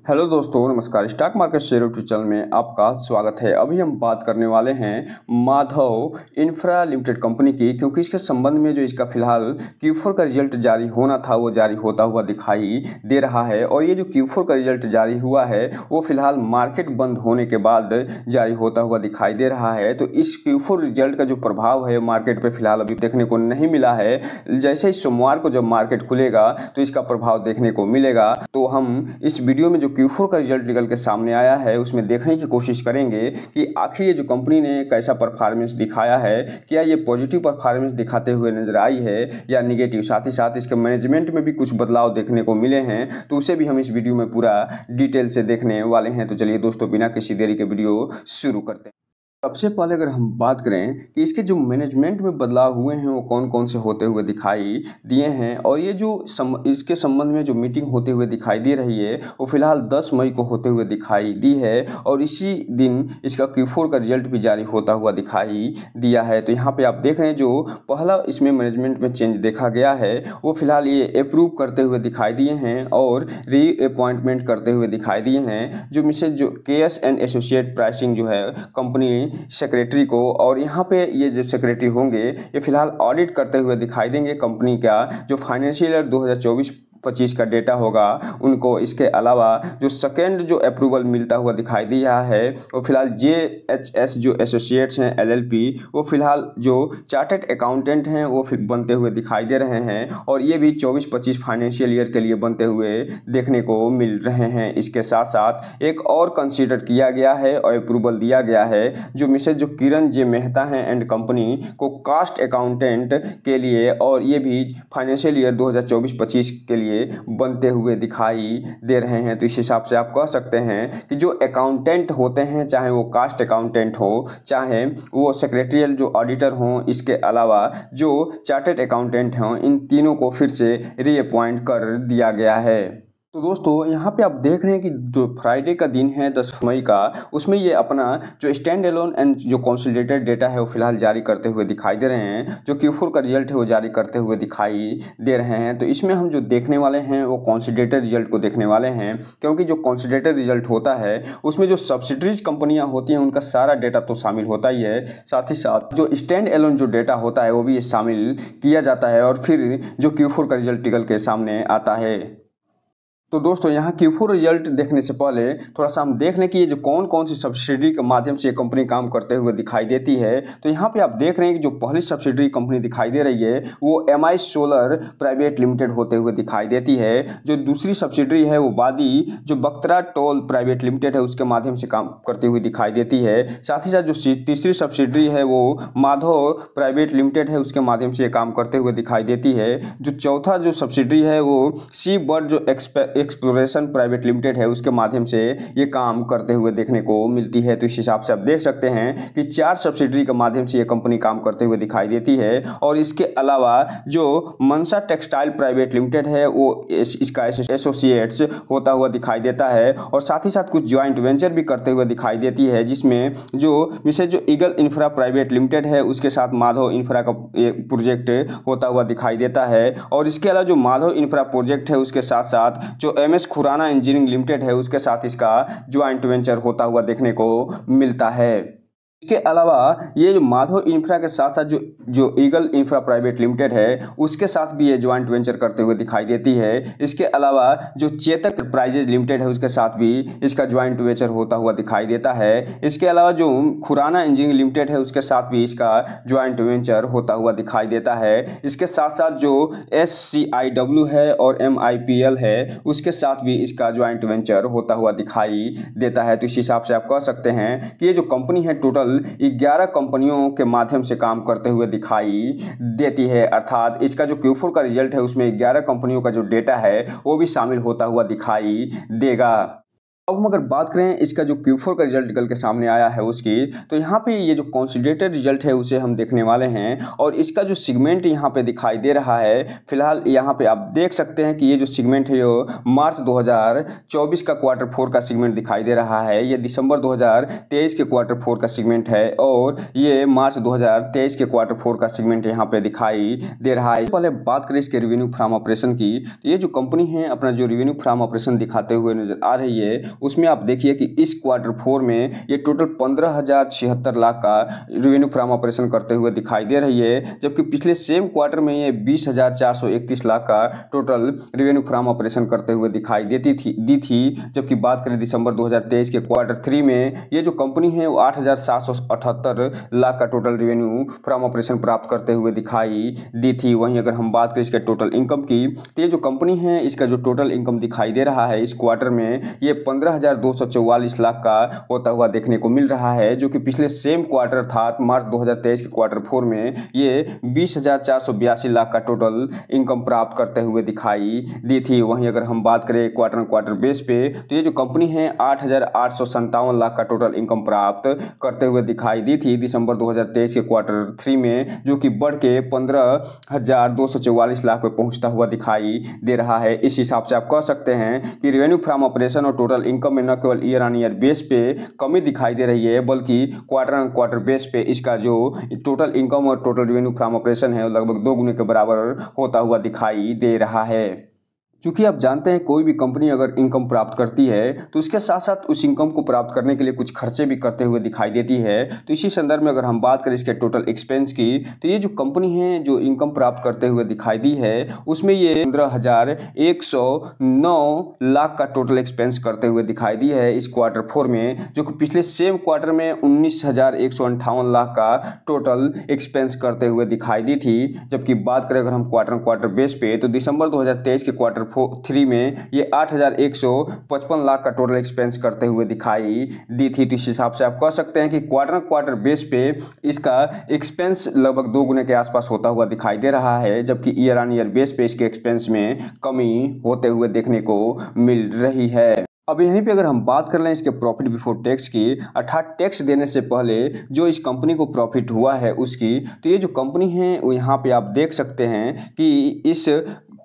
Hello दोस्तों, नमस्कार। Stock market share YouTube channel में आपका स्वागत है। अभी हम बात करने वाले हैं माधव इंफ्रा लिमिटेड कंपनी की, क्योंकि इसके संबंध में जो इसका फिलहाल Q4 का रिजल्ट जारी होना था वो जारी होता हुआ दिखाई दे रहा है। और ये जो Q4 का रिजल्ट जारी हुआ है वो फिलहाल मार्केट बंद होने के बाद जारी होता हुआ दिखाई दे रहा है। तो इस Q4 रिजल्ट का जो प्रभाव है मार्केट पर फिलहाल अभी देखने को नहीं मिला है। जैसे ही सोमवार को जब मार्केट खुलेगा तो इसका प्रभाव देखने को मिलेगा। तो हम इस वीडियो में जो Q4 का रिजल्ट निकल के सामने आया है उसमें देखने की कोशिश करेंगे कि आखिर ये जो कंपनी ने कैसा परफॉर्मेंस दिखाया है, क्या ये पॉजिटिव परफॉर्मेंस दिखाते हुए नजर आई है या निगेटिव। साथ ही साथ इसके मैनेजमेंट में भी कुछ बदलाव देखने को मिले हैं, तो उसे भी हम इस वीडियो में पूरा डिटेल से देखने वाले हैं। तो चलिए दोस्तों, बिना किसी देरी के वीडियो शुरू करते हैं। सबसे पहले अगर हम बात करें कि इसके जो मैनेजमेंट में बदलाव हुए हैं वो कौन कौन से होते हुए दिखाई दिए हैं, और ये जो इसके संबंध में जो मीटिंग होते हुए दिखाई दे रही है वो फिलहाल 10 मई को होते हुए दिखाई दी है, और इसी दिन इसका Q4 का रिजल्ट भी जारी होता हुआ दिखाई दिया है। तो यहाँ पे आप देख रहे हैं जो पहला इसमें मैनेजमेंट में चेंज देखा गया है वो फिलहाल ये अप्रूव करते हुए दिखाई दिए हैं और रीअपॉइंटमेंट करते हुए दिखाई दिए हैं। जो मिसेज जो KS एंड एसोसिएट प्राइसिंग जो है कंपनी सेक्रेटरी को, और यहाँ पे ये जो सेक्रेटरी होंगे ये फिलहाल ऑडिट करते हुए दिखाई देंगे कंपनी का जो फाइनेंशियल ईयर 2024-25 का डेटा होगा उनको। इसके अलावा जो सेकेंड जो अप्रूवल मिलता हुआ दिखाई दे रहा है वो फिलहाल JHS जो एसोसिएट्स हैं LLP, वो फिलहाल जो चार्टर्ड अकाउंटेंट हैं वो फिर बनते हुए दिखाई दे रहे हैं, और ये भी 24-25 फाइनेंशियल ईयर के लिए बनते हुए देखने को मिल रहे हैं। इसके साथ साथ एक और कंसीडर किया गया है और अप्रूवल दिया गया है जो मिसेज जो किरण जे मेहता हैं एंड कंपनी को कास्ट अकाउंटेंट के लिए, और ये भी फाइनेंशियल ईयर 2024-25 के लिए बनते हुए दिखाई दे रहे हैं। तो इस हिसाब से आप कह सकते हैं कि जो अकाउंटेंट होते हैं, चाहे वो कास्ट अकाउंटेंट हो चाहे वो सेक्रेटरियल जो ऑडिटर हों, इसके अलावा जो चार्टर्ड अकाउंटेंट हों, इन तीनों को फिर से रीअपॉइंट कर दिया गया है। तो दोस्तों यहाँ पे आप देख रहे हैं कि जो फ्राइडे का दिन है 10 मई का, उसमें ये अपना जो स्टैंड एलोन एंड जो कंसोलिडेटेड डेटा है वो फिलहाल जारी करते हुए दिखाई दे रहे हैं। जो Q4 का रिजल्ट है वो जारी करते हुए दिखाई दे रहे हैं। तो इसमें हम जो देखने वाले हैं वो कंसोलिडेटेड रिजल्ट को देखने वाले हैं, क्योंकि जो कंसोलिडेटेड रिजल्ट होता है उसमें जो सब्सिडरीज कंपनियाँ होती हैं उनका सारा डेटा तो शामिल होता ही है, साथ ही साथ जो स्टैंड एलोन जो डेटा होता है वो भी शामिल किया जाता है, और फिर जो Q4 का रिजल्ट निकल के सामने आता है। तो दोस्तों यहाँ Q4 रिजल्ट देखने से पहले थोड़ा सा हम देख लें कि ये जो कौन कौन सी सब्सिडरी के माध्यम से ये कंपनी काम करते हुए दिखाई देती है। तो यहाँ पे आप देख रहे हैं कि जो पहली सब्सिडरी कंपनी दिखाई दे रही है वो MI सोलर प्राइवेट लिमिटेड होते हुए दिखाई देती है। जो दूसरी सब्सिडरी है वो वादी जो बख्तरा टोल प्राइवेट लिमिटेड है उसके माध्यम से काम करती हुई दिखाई देती है। साथ ही साथ जो तीसरी सब्सिडरी है वो माधव प्राइवेट लिमिटेड है उसके माध्यम से काम करते हुए दिखाई देती है। जो चौथा जो सब्सिडरी है वो सी बर्ड जो एक्सप्लोरेशन प्राइवेट लिमिटेड है उसके माध्यम से ये काम करते हुए देखने को मिलती है। तो इस हिसाब से आप देख सकते हैं कि 4 सब्सिडरी के माध्यम से ये कंपनी काम करते हुए दिखाई देती है। और इसके अलावा जो मनसा टेक्सटाइल प्राइवेट लिमिटेड है वो इसका एसोसिएट्स होता हुआ दिखाई देता है, और साथ ही साथ कुछ ज्वाइंट वेंचर भी करते हुए दिखाई देती है, जिसमें जो मिसेज जो ईगल इंफ्रा प्राइवेट लिमिटेड है उसके साथ माधव इंफ्रा का प्रोजेक्ट होता हुआ दिखाई देता है। और इसके अलावा जो माधव इंफ्रा प्रोजेक्ट है उसके साथ साथ जो MS खुराना इंजीनियरिंग लिमिटेड है उसके साथ इसका ज्वाइंट वेंचर होता हुआ देखने को मिलता है। इसके अलावा ये जो माधव इंफ्रा के साथ साथ जो ईगल इंफ्रा प्राइवेट लिमिटेड है उसके साथ भी ये ज्वाइंट वेंचर करते हुए दिखाई देती है। इसके अलावा जो चेतक प्राइजेज लिमिटेड है उसके साथ भी इसका ज्वाइंट वेंचर होता हुआ दिखाई देता है। इसके अलावा जो खुराना इंजीनियरिंग लिमिटेड है उसके साथ भी इसका ज्वाइंट वेंचर होता हुआ दिखाई देता है। इसके साथ साथ जो SCIW है और MIPL है उसके साथ भी इसका ज्वाइंट वेंचर होता हुआ दिखाई देता है। तो इस हिसाब से आप कह सकते हैं कि ये जो कंपनी है टोटल 11 कंपनियों के माध्यम से काम करते हुए दिखाई देती है, अर्थात इसका जो Q4 का रिजल्ट है उसमें 11 कंपनियों का जो डेटा है वो भी शामिल होता हुआ दिखाई देगा। अब हम अगर बात करें इसका जो Q4 का रिजल्ट निकल के सामने आया है उसकी, तो यहाँ पे ये जो कंसोलिडेटेड रिजल्ट है उसे हम देखने वाले हैं और इसका जो सेगमेंट यहाँ पे दिखाई दे रहा है, फिलहाल यहाँ पे आप देख सकते हैं कि ये जो सेगमेंट है वो मार्च 2024 का Q4 का सेगमेंट दिखाई दे रहा है। ये दिसंबर 2023 के Q4 का सेगमेंट है और ये मार्च 2023 के Q4 का सेगमेंट यहाँ पे दिखाई दे रहा है। पहले बात करें इसके रेवेन्यू फ्रॉम ऑपरेशन की, तो ये जो कंपनी है अपना जो रेवेन्यू फ्रॉम ऑपरेशन दिखाते हुए नजर आ रही है, उसमें आप देखिए कि इस Q4 में ये टोटल 15,076 लाख का रेवेन्यू फ्रॉम ऑपरेशन करते हुए दिखाई दे रही है, जबकि पिछले सेम क्वार्टर में ये 20,431 लाख का टोटल रेवेन्यू फ्रॉम ऑपरेशन करते हुए दिखाई दी थी। जबकि बात करें दिसंबर 2023 के Q3 में ये जो कंपनी है वो 8,778 लाख का टोटल रेवेन्यू फ्रॉम ऑपरेशन प्राप्त करते हुए दिखाई दी थी। वहीं अगर हम बात करें इसके टोटल इनकम की, तो ये जो कंपनी है इसका जो टोटल इनकम दिखाई दे रहा है इस क्वार्टर में ये 15,244 लाख का होता हुआ देखने को मिल रहा है, जो कि पिछले सेम क्वार्टर था मार्च 2023 के Q4 में ये 20,482 लाख का टोटल इनकम प्राप्त करते हुए दिखाई दी थी। वहीं अगर हम बात करें क्वार्टर बेस पे, तो ये जो कंपनी है 8,857 लाख का टोटल इनकम प्राप्त करते हुए दिखाई दी थी दिसंबर 2023 के Q3 में, जो कि बढ़ के 15,244 लाख पे पहुंचता हुआ दिखाई दे रहा है। इस हिसाब से आप कह सकते हैं कि रेवेन्यू फ्रॉम ऑपरेशन और टोटल इनकम में न केवल ईयर ऑन ईयर बेस पे कमी दिखाई दे रही है, बल्कि क्वार्टर बेस पे इसका जो टोटल इनकम और टोटल रेवेन्यू फ्रॉम ऑपरेशन है लगभग 2 गुने के बराबर होता हुआ दिखाई दे रहा है। चूँकि आप जानते हैं कोई भी कंपनी अगर इनकम प्राप्त करती है तो उसके साथ साथ उस इनकम को प्राप्त करने के लिए कुछ खर्चे भी करते हुए दिखाई देती है। तो इसी संदर्भ में अगर हम बात करें इसके टोटल एक्सपेंस की, तो ये जो कंपनी है जो इनकम प्राप्त करते हुए दिखाई दी है उसमें ये 15,109 लाख का टोटल एक्सपेंस करते हुए दिखाई दी है इस Q4 में, जो कि पिछले सेम क्वार्टर में 19,158 लाख का टोटल एक्सपेंस करते हुए दिखाई दी थी। जबकि बात करें अगर हम क्वार्टर बेस पे, तो दिसंबर 2023 के Q3 में ये 8,155 लाख का टोटल एक्सपेंस करते हुए दिखाई दी थी। तो इस हिसाब से आप कह सकते हैं कि क्वार्टर बेस पे इसका एक्सपेंस लगभग 2 गुने के आसपास होता हुआ दिखाई दे रहा है, जबकि ईयर ऑन ईयर बेस पे इसके एक्सपेंस में कमी होते हुए देखने को मिल रही है। अब यहीं पे अगर हम बात कर लें इसके प्रॉफिट बिफोर टैक्स की, अर्थात टैक्स देने से पहले जो इस कंपनी को प्रॉफिट हुआ है उसकी, तो ये जो कंपनी है वो यहाँ पे आप देख सकते हैं कि इस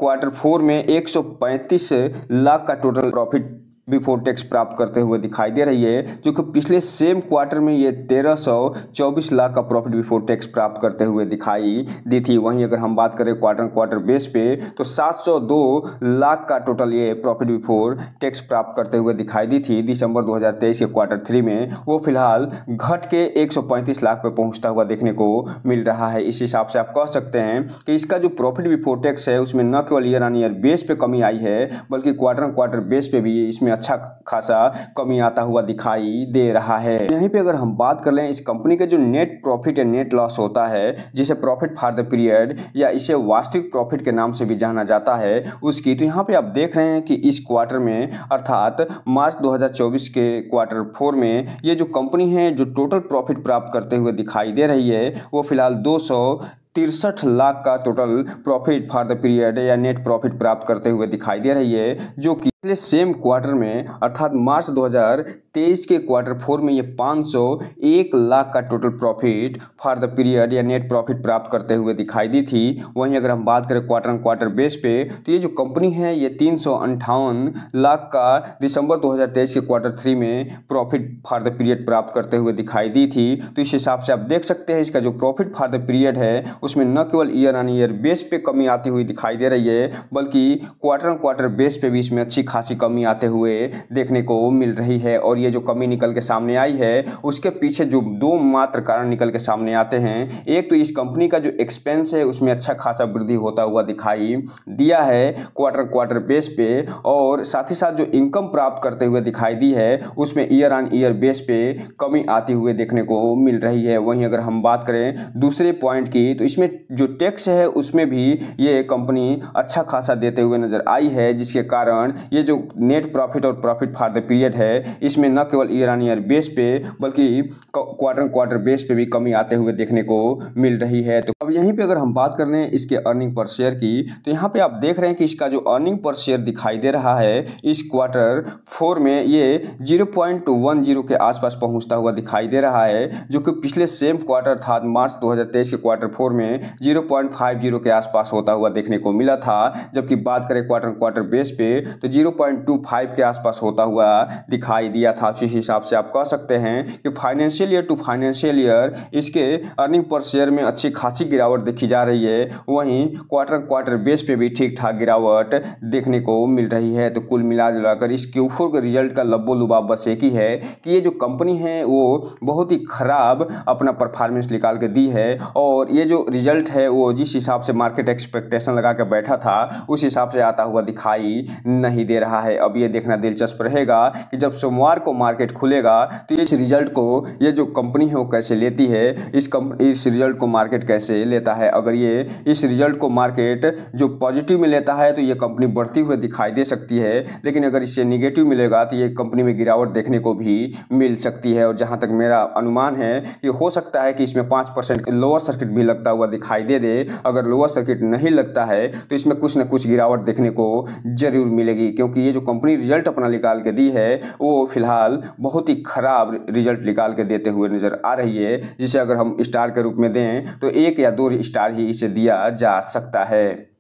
Q4 में 135 लाख का टोटल प्रॉफिट बिफोर टैक्स प्राप्त करते हुए दिखाई दे रही है, जो कि पिछले सेम क्वार्टर में ये 1,324 लाख का प्रॉफिट बिफोर टैक्स प्राप्त करते हुए दिखाई दी थी। वहीं अगर हम बात करें क्वार्टर बेस पे, तो 702 लाख का टोटल ये प्रॉफिट बिफोर टैक्स प्राप्त करते हुए दिखाई दी थी दिसंबर 2023 के Q3 में। वो फिलहाल घट के 135 लाख पे पहुंचता हुआ देखने को मिल रहा है। इस हिसाब से आप कह सकते हैं कि इसका जो प्रॉफिट बिफोर टैक्स है उसमें न केवल ईयर ऑन ईयर बेस पे कमी आई है, बल्कि क्वार्टर बेस पे भी इसमें अच्छा खासा कमी आता हुआ दिखाई दे रहा है। यहीं पे अगर हम बात कर लें इस कंपनी के जो नेट प्रॉफिट या नेट लॉस होता है, जिसे प्रॉफिट फॉर द पीरियड या इसे वास्तविक प्रॉफिट के नाम से भी जाना जाता है उसकी, तो यहाँ पे आप देख रहे हैं कि इस क्वार्टर में अर्थात मार्च 2024 के Q4 में ये जो कंपनी है जो टोटल प्रॉफिट प्राप्त करते हुए दिखाई दे रही है वो फिलहाल 263 लाख का total profit for the period या नेट प्रॉफिट प्राप्त करते हुए दिखाई दे रही है, जो कि पिछले सेम क्वार्टर में अर्थात मार्च 2023 के Q4 में ये 501 लाख का total profit for the period या नेट प्रॉफिट प्राप्त करते हुए दिखाई दी थी। वहीं अगर हम बात करें क्वार्टर बेस पे, तो ये जो कंपनी है ये 358 लाख का दिसंबर 2023 के Q3 में प्रॉफिट फॉर द पीरियड प्राप्त करते हुए दिखाई दी थी। तो इस हिसाब से आप देख सकते हैं इसका जो प्रॉफिट फॉर द पीरियड है उसमें न केवल ईयर ऑन ईयर बेस पे कमी आती हुई दिखाई दे रही है, बल्कि क्वार्टर बेस पे भी इसमें अच्छी खासी कमी आते हुए देखने को मिल रही है। और ये जो कमी निकल के सामने आई है उसके पीछे जो 2 मात्र कारण निकल के सामने आते हैं, एक तो इस कंपनी का जो एक्सपेंस है उसमें अच्छा खासा वृद्धि होता हुआ दिखाई दिया है क्वार्टर बेस पे, और साथ ही साथ जो इनकम प्राप्त करते हुए दिखाई दी है उसमें ईयर ऑन ईयर बेस पे कमी आती हुए देखने को मिल रही है। वहीं अगर हम बात करें दूसरे पॉइंट की, तो इसमें जो टैक्स है उसमें भी ये कंपनी अच्छा खासा देते हुए नजर आई है, जिसके कारण ये ये जो नेट प्रॉफिट और प्रॉफिट फॉर द पीरियड है, इसमें न केवल ईयर ऑन ईयर बेस पे बल्कि क्वार्टर क्वार्टर बेस पे भी कमी आते हुए देखने को मिल रही है। तो अब यहीं पे अगर हम बात कर लें इसके अर्निंग पर शेयर की, तो यहाँ पे आप देख रहे हैं कि इसका जो अर्निंग पर शेयर दिखाई दे रहा है इस क्वार्टर 4 में ये 0.10 के आसपास पहुंचता हुआ दिखाई दे रहा है, जो कि पिछले सेम क्वार्टर था मार्च 2023 के क्वार्टर 4 में 0.50 के आसपास होता हुआ देखने को मिला था। जबकि बात करें क्वार्टर क्वार्टर बेस पे तो 0.25 के आसपास होता हुआ दिखाई दिया था। इस हिसाब से आप कह सकते हैं कि financial year to financial year इसके अर्निंग पर शेयर में अच्छी खासी गिरावट देखी जा रही है। वहीं क्वार्टर क्वार्टर बेस पे भी ठीक ठाक गिरावट देखने को मिल रही है। तो कुल मिलाकर इस Q4 के रिजल्ट का लब्बो लुबाब बस एक ही है कि ये जो कंपनी है वो बहुत ही खराब अपना परफॉर्मेंस निकाल के दी है, और ये जो रिजल्ट है वो जिस हिसाब से मार्केट एक्सपेक्टेशन लगा के बैठा था उस हिसाब से आता हुआ दिखाई नहीं दे रहा है। अब ये देखना दिलचस्प रहेगा कि जब सोमवार को मार्केट खुलेगा तो इस रिजल्ट को ये जो कंपनी है वो कैसे लेती है, इस रिजल्ट को मार्केट कैसे लेता है। अगर ये इस रिजल्ट को मार्केट जो पॉजिटिव में लेता है तो ये कंपनी बढ़ती हुई दिखाई दे सकती है, लेकिन अगर इससे निगेटिव मिलेगा तो ये कंपनी में गिरावट देखने को भी मिल सकती है। और जहां तक मेरा अनुमान है कि हो सकता है कि इसमें 5% लोअर सर्किट भी लगता हुआ दिखाई दे। अगर लोअर सर्किट नहीं लगता है तो इसमें कुछ न कुछ गिरावट देखने को जरूर मिलेगी, क्योंकि ये जो कंपनी रिजल्ट अपना निकाल के दी है वो फिलहाल बहुत ही खराब रिजल्ट निकाल के देते हुए नजर आ रही है, जिसे अगर हम स्टार के रूप में दें तो 1 या 2 स्टार ही इसे दिया जा सकता है।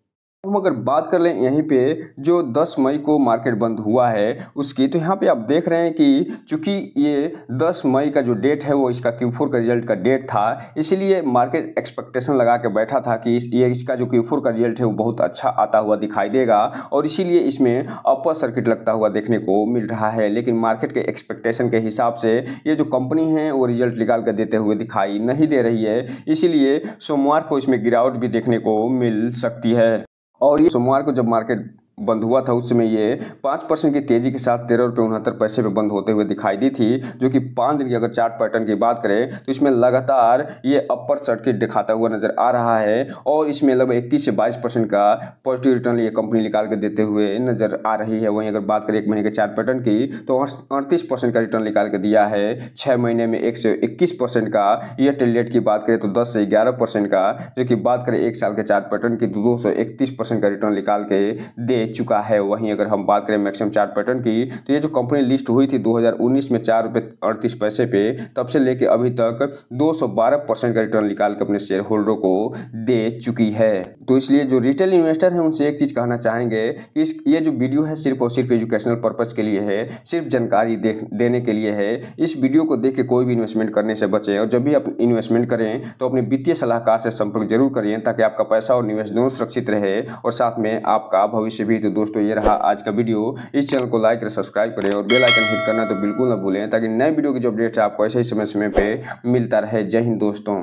हम अगर बात कर लें यहीं पे जो 10 मई को मार्केट बंद हुआ है उसकी, तो यहाँ पे आप देख रहे हैं कि चूंकि ये 10 मई का जो डेट है वो इसका Q4 का रिजल्ट का डेट था, इसीलिए मार्केट एक्सपेक्टेशन लगा के बैठा था कि इसका जो Q4 का रिजल्ट है वो बहुत अच्छा आता हुआ दिखाई देगा, और इसीलिए इसमें अपर सर्किट लगता हुआ देखने को मिल रहा है। लेकिन मार्केट के एक्सपेक्टेशन के हिसाब से ये जो कंपनी है वो रिजल्ट निकाल कर देते हुए दिखाई नहीं दे रही है, इसीलिए सोमवार को इसमें गिरावट भी देखने को मिल सकती है। और ये सोमवार को जब मार्केट बंद हुआ था उस समय ये 5% की तेजी के साथ 13.69 रुपये पे बंद होते हुए दिखाई दी थी, जो कि 5 दिन की अगर चार्ट पैटर्न की बात करें तो इसमें लगातार ये अपर सर्किट दिखाता हुआ नजर आ रहा है, और इसमें लगभग 21 से 22% का पॉजिटिव रिटर्न ये कंपनी निकाल के देते हुए नजर आ रही है। वहीं अगर बात करें 1 महीने के चार्ट पैटर्न की तो 38% का रिटर्न निकाल के दिया है। 6 महीने में 121% का, ईयर टिल डेट की बात करें तो 10 से 11% का, जो कि बात करें 1 साल के चार्ट पैटर्न की 231% का रिटर्न निकाल के दे चुका है। वहीं अगर हम बात करें मैक्सिमम चार्ट पैटर्न की तो ये जो कंपनी लिस्ट हुई थी 2019 में 4.38 रुपये पे, तब से लेके अभी तक 212% का रिटर्न निकाल के अपने शेयर होल्डरों को दे चुकी है। तो इसलिए जो रिटेल इन्वेस्टर हैं उनसे एक चीज कहना चाहेंगे कि ये जो वीडियो है सिर्फ और सिर्फ एजुकेशनल पर्पज के लिए है, सिर्फ जानकारी देने के लिए है। इस वीडियो को देख के कोई भी इन्वेस्टमेंट करने से बचें, और जब भी आप इन्वेस्टमेंट करें तो अपने वित्तीय सलाहकार से संपर्क जरूर करें, ताकि आपका पैसा और निवेश दोनों सुरक्षित रहे और साथ में आपका भविष्य भी। तो दोस्तों ये रहा आज का वीडियो। इस चैनल को लाइक और सब्सक्राइब करें और बेल आइकन हिट करना तो बिल्कुल ना भूलें, ताकि नए वीडियो की जो अपडेट्स है आपको ऐसे ही समय समय पे मिलता रहे। जय हिंद दोस्तों।